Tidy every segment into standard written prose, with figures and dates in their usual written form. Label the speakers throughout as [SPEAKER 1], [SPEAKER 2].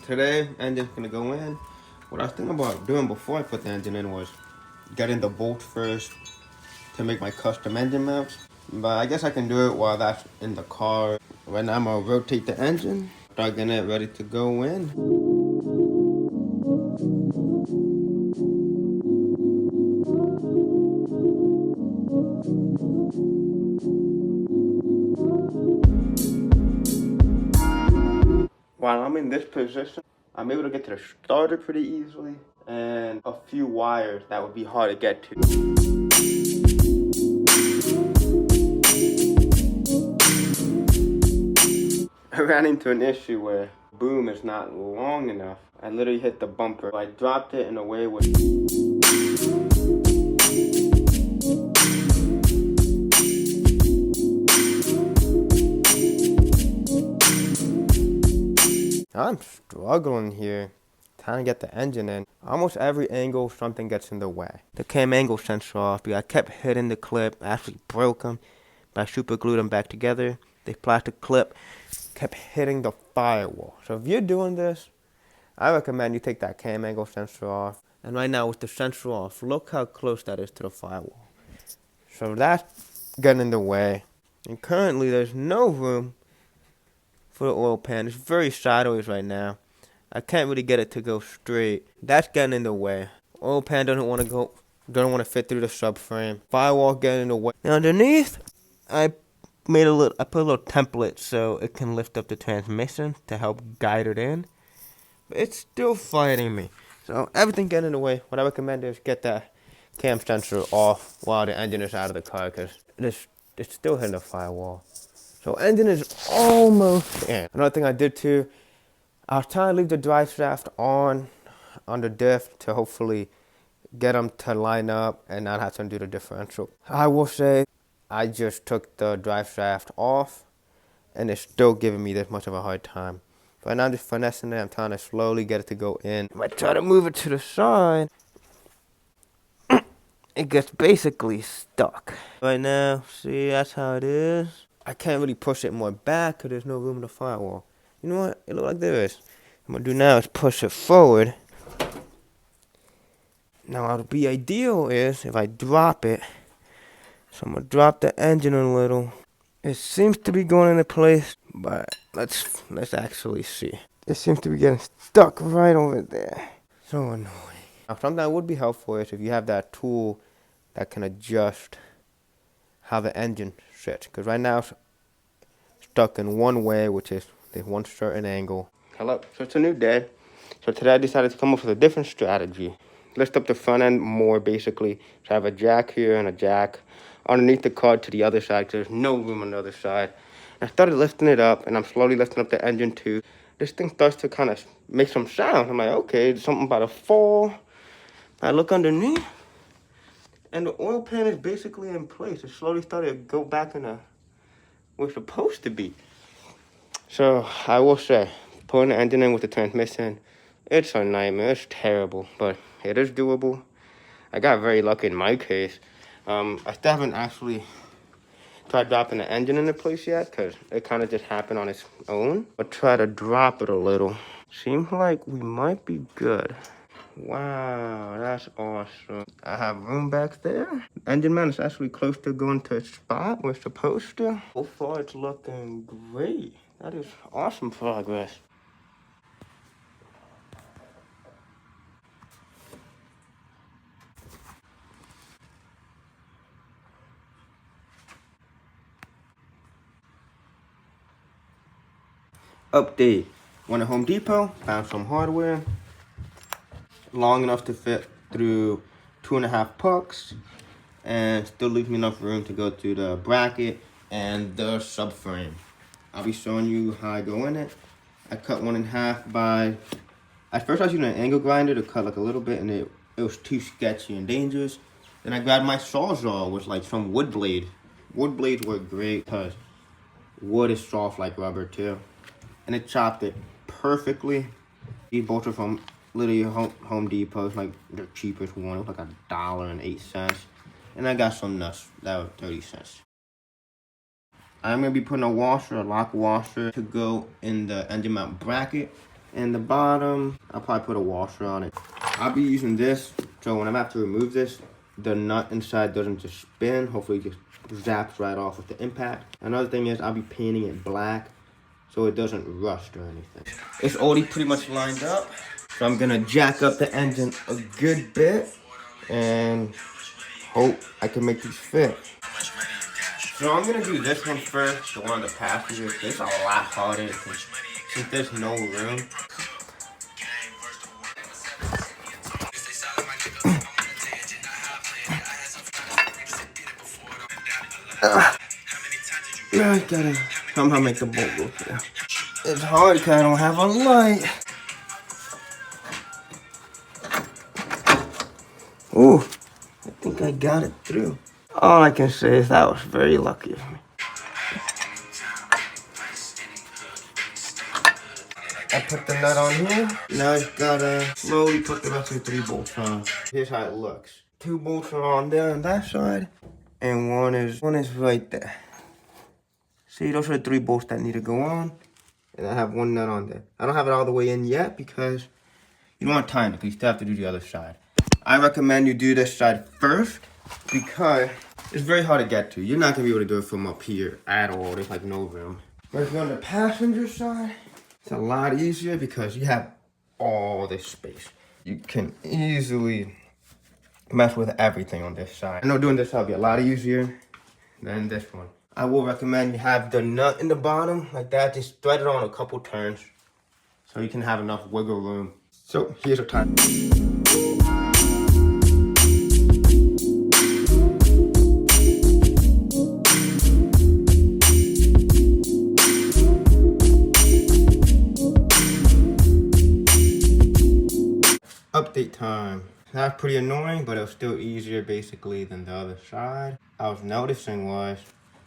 [SPEAKER 1] Today, engine's gonna go in. What I was thinking about doing before I put the engine in was getting the bolt first to make my custom engine mounts. But I guess I can do it while that's in the car. Right now I'm gonna rotate the engine, start getting it ready to go in. While I'm in this position, I'm able to get to the starter pretty easily and a few wires that would be hard to get to. I ran into an issue where boom is not long enough. I literally hit the bumper. I dropped it in a way where I'm struggling here trying to get the engine in. Almost every angle something gets in the way. The cam angle sensor off because I kept hitting the clip. I actually broke them, but I super glued them back together. The plastic clip kept hitting the firewall. So if you're doing this, I recommend you take that cam angle sensor off. And right now with the sensor off, look how close that is to the firewall. So that's getting in the way. And currently there's no room for the oil pan. It's very sideways right now. I can't really get it to go straight. That's getting in the way. Oil pan doesn't want to fit through the subframe. Firewall getting in the way. And underneath, I put a little template so it can lift up the transmission to help guide it in. But it's still fighting me. So everything getting in the way. What I recommend is get that cam sensor off while the engine is out of the car because it's still hitting the firewall. So engine is almost in. Another thing I did too, I was trying to leave the drive shaft on the diff to hopefully get them to line up and not have to undo the differential. I will say I just took the drive shaft off and it's still giving me this much of a hard time. But now I'm just finessing it. I'm trying to slowly get it to go in. If I try to move it to the side, it gets basically stuck. Right now, see, that's how it is. I can't really push it more back because there's no room in the firewall. You know what? It looks like there is. What I'm going to do now is push it forward. Now, what would be ideal is if I drop it. So I'm going to drop the engine a little. It seems to be going into place, but let's actually see. It seems to be getting stuck right over there. So annoying. Now, something that would be helpful is if you have that tool that can adjust how the engine sits. Because right now it's stuck in one way, which is the one certain angle. Hello, so it's a new day. So today I decided to come up with a different strategy. Lift up the front end more, basically. So I have a jack here and a jack underneath the car to the other side because there's no room on the other side. And I started lifting it up, and I'm slowly lifting up the engine too. This thing starts to kind of make some sound. I'm like, okay, there's something about to fall. I look underneath, and the oil pan is basically in place. It slowly started to go back in where it's supposed to be. So I will say, putting the engine in with the transmission, it's a nightmare. It's terrible, but it is doable. I got very lucky in my case. I still haven't actually tried dropping the engine into place yet because it kind of just happened on its own. But try to drop it a little. Seems like we might be good. Wow, that's awesome. I have room back there. Engine mount is actually close to going to a spot where it's supposed to. So far, it's looking great. That is awesome progress. Update. Went to Home Depot, found some hardware long enough to fit through 2.5 pucks and still leaves me enough room to go to the bracket and the subframe. I'll be showing you how I go in it. I cut one in half by, at first I was using an angle grinder to cut like a little bit and it was too sketchy and dangerous. Then I grabbed my Sawzall with like some wood blade. Wood blades work great because wood is soft like rubber too. And it chopped it perfectly. These bolts are from literally Home Depot. It's like the cheapest one. It was like $1.08. And I got some nuts that were 30 cents. I'm gonna be putting a lock washer to go in the engine mount bracket. And the bottom, I'll probably put a washer on it. I'll be using this, so when I'm about to remove this, the nut inside doesn't just spin. Hopefully it just zaps right off with the impact. Another thing is I'll be painting it black so it doesn't rust or anything. It's already pretty much lined up. So I'm gonna jack up the engine a good bit and hope I can make these fit. So I'm gonna do this one first, the one on the passenger. It's a lot harder since there's no room. Yeah, I gotta somehow make the bolt go through. It's hard because I don't have a light. Ooh, I think I got it through. All I can say is that was very lucky of me. I put the nut on here. Now I gotta slowly put the rest of the 3 bolts on. Here's how it looks. 2 bolts are on there on that side, and one is right there. See, those are the 3 bolts that need to go on, and I have 1 nut on there. I don't have it all the way in yet because you don't want to time it, because you still have to do the other side. I recommend you do this side first because it's very hard to get to. You're not gonna be able to do it from up here at all. There's like no room. But if you're on the passenger side, it's a lot easier because you have all this space. You can easily mess with everything on this side. I know doing this side will be a lot easier than this one. I will recommend you have the nut in the bottom like that. Just thread it on a couple turns so you can have enough wiggle room. So here's a time. Update time. That's pretty annoying, but it was still easier basically than the other side. I was noticing was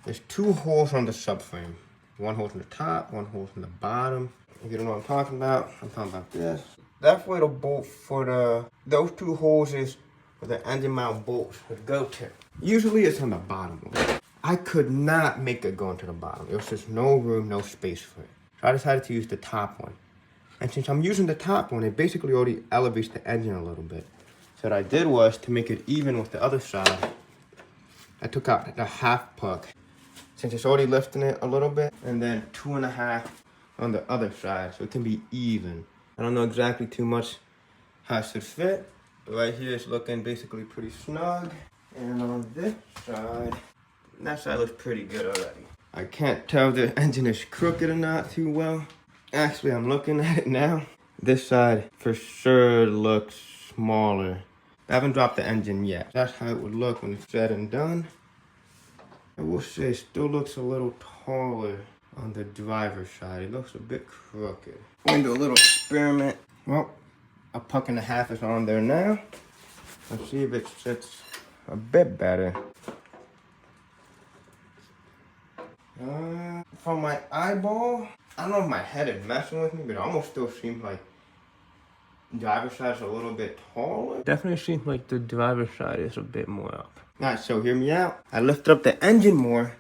[SPEAKER 1] there's 2 holes on the subframe. 1 hole in the top, 1 hole in the bottom. If you don't know what I'm talking about this. That's where the bolt for those 2 holes is where the engine mount bolts would go to. Usually it's on the bottom. I could not make it go into the bottom. There was just no room, no space for it. So I decided to use the top one. And since I'm using the top one, it basically already elevates the engine a little bit. So what I did was, to make it even with the other side, I took out the half puck, since it's already lifting it a little bit, and then 2.5 on the other side, so it can be even. I don't know exactly too much how it should fit, but right here it's looking basically pretty snug. And on this side, that side looks pretty good already. I can't tell if the engine is crooked or not too well. Actually, I'm looking at it now. This side for sure looks smaller. I haven't dropped the engine yet. That's how it would look when it's said and done. I will say it still looks a little taller on the driver's side. It looks a bit crooked. I'm gonna do a little experiment. Well, a puck and a half is on there now. Let's see if it sits a bit better. From my eyeball, I don't know if my head is messing with me, but it almost still seems like the driver's side is a little bit taller. Definitely seems like the driver's side is a bit more up. Alright, so hear me out. I lifted up the engine more,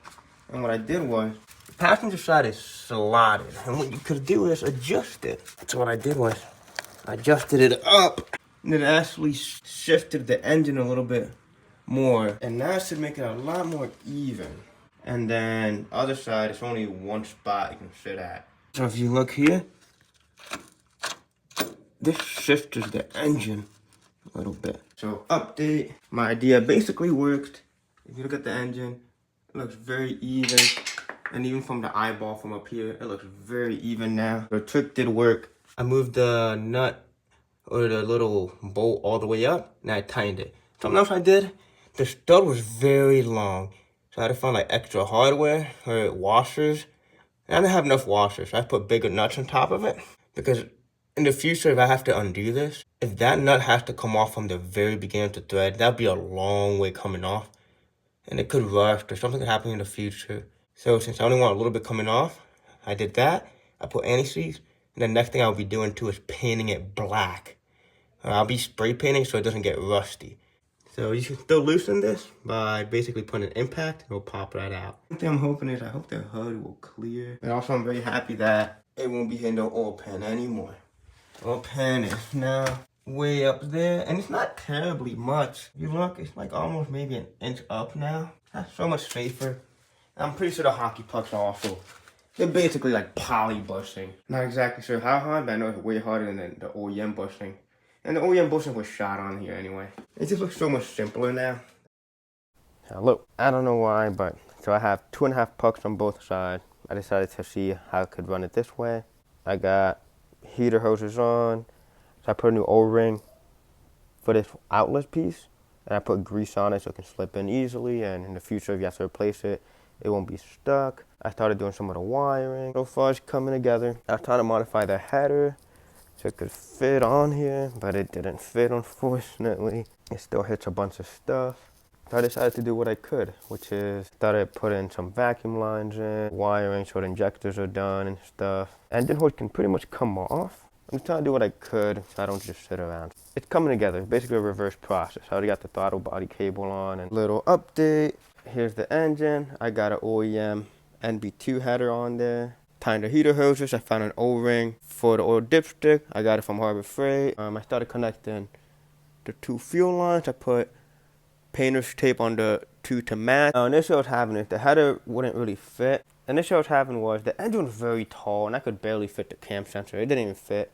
[SPEAKER 1] and what I did was, the passenger side is slotted, and what you could do is adjust it. So what I did was, I adjusted it up, and it actually shifted the engine a little bit more, and that should make it a lot more even. And then other side, it's only 1 spot you can sit at. So if you look here, this shifts the engine a little bit. So update, my idea basically worked. If you look at the engine, it looks very even. And even from the eyeball from up here, it looks very even now. The trick did work. I moved the nut or the little bolt all the way up, and I tightened it. Something else I did, the stud was very long. So I had to find like extra hardware or washers. And I didn't have enough washers, so I put bigger nuts on top of it. Because in the future, if I have to undo this, if that nut has to come off from the very beginning of the thread, that'd be a long way coming off. And it could rust or something could happen in the future. So since I only want a little bit coming off, I did that. I put anti-seize. And the next thing I'll be doing too is painting it black. I'll be spray painting so it doesn't get rusty. So you can still loosen this by basically putting an impact, it'll pop right out. One thing I'm hoping is I hope the hood will clear. And also I'm very happy that it won't be hitting the oil pan anymore. Oil pan is now way up there, and it's not terribly much. You look, it's like almost maybe an inch up now. That's so much safer. I'm pretty sure the hockey pucks are also, they're basically like poly bushing. Not exactly sure how hard, but I know it's way harder than the OEM bushing. And the OEM bushing was shot on here anyway. It just looks so much simpler now. Now look, I don't know why, but so I have 2.5 pucks on both sides. I decided to see how I could run it this way. I got heater hoses on, so I put a new O-ring for this outlet piece, and I put grease on it so it can slip in easily, and in the future if you have to replace it, it won't be stuck. I started doing some of the wiring. So far it's coming together. I was trying to modify the header so it could fit on here, but it didn't fit, unfortunately. It still hits a bunch of stuff. So I decided to do what I could, which is started putting some vacuum lines in, wiring so the injectors are done and stuff. Engine hood can pretty much come off. I'm just trying to do what I could so I don't just sit around. It's coming together, basically a reverse process. I already got the throttle body cable on, and little update. Here's the engine. I got an OEM NB2 header on there. Tying the heater hoses, I found an O-ring for the oil dipstick. I got it from Harbor Freight. I started connecting the 2 fuel lines. I put painter's tape on the 2 to match. Initially I was having it, the header wouldn't really fit. Initially I was having was, the engine was very tall and I could barely fit the cam sensor. It didn't even fit.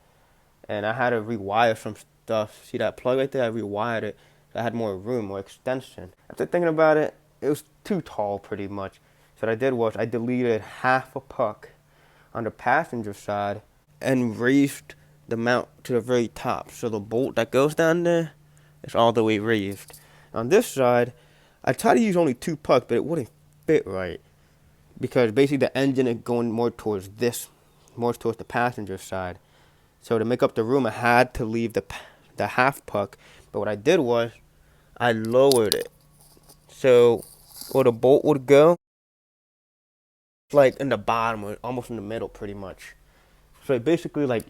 [SPEAKER 1] And I had to rewire some stuff. See that plug right there? I rewired it. So I had more room, more extension. After thinking about it, it was too tall pretty much. So what I did was I deleted half a puck on the passenger side and raised the mount to the very top. So the bolt that goes down there is all the way raised. On this side, I tried to use only 2 pucks, but it wouldn't fit right. Because basically the engine is going more towards the passenger side. So to make up the room, I had to leave the half puck. But what I did was, I lowered it. So where the bolt would go, like in the bottom, or almost in the middle pretty much. So it basically, like,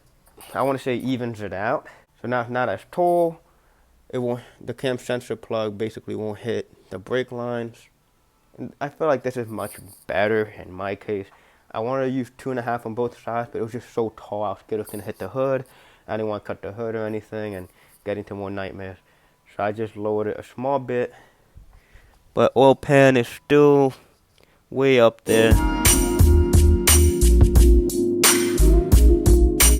[SPEAKER 1] I want to say evens it out. So now it's not as tall. It won't, the cam sensor plug basically won't hit the brake lines. And I feel like this is much better in my case. I wanted to use 2.5 on both sides, but it was just so tall. I was scared it was going to hit the hood. I didn't want to cut the hood or anything and get into more nightmares. So I just lowered it a small bit. But oil pan is still way up there.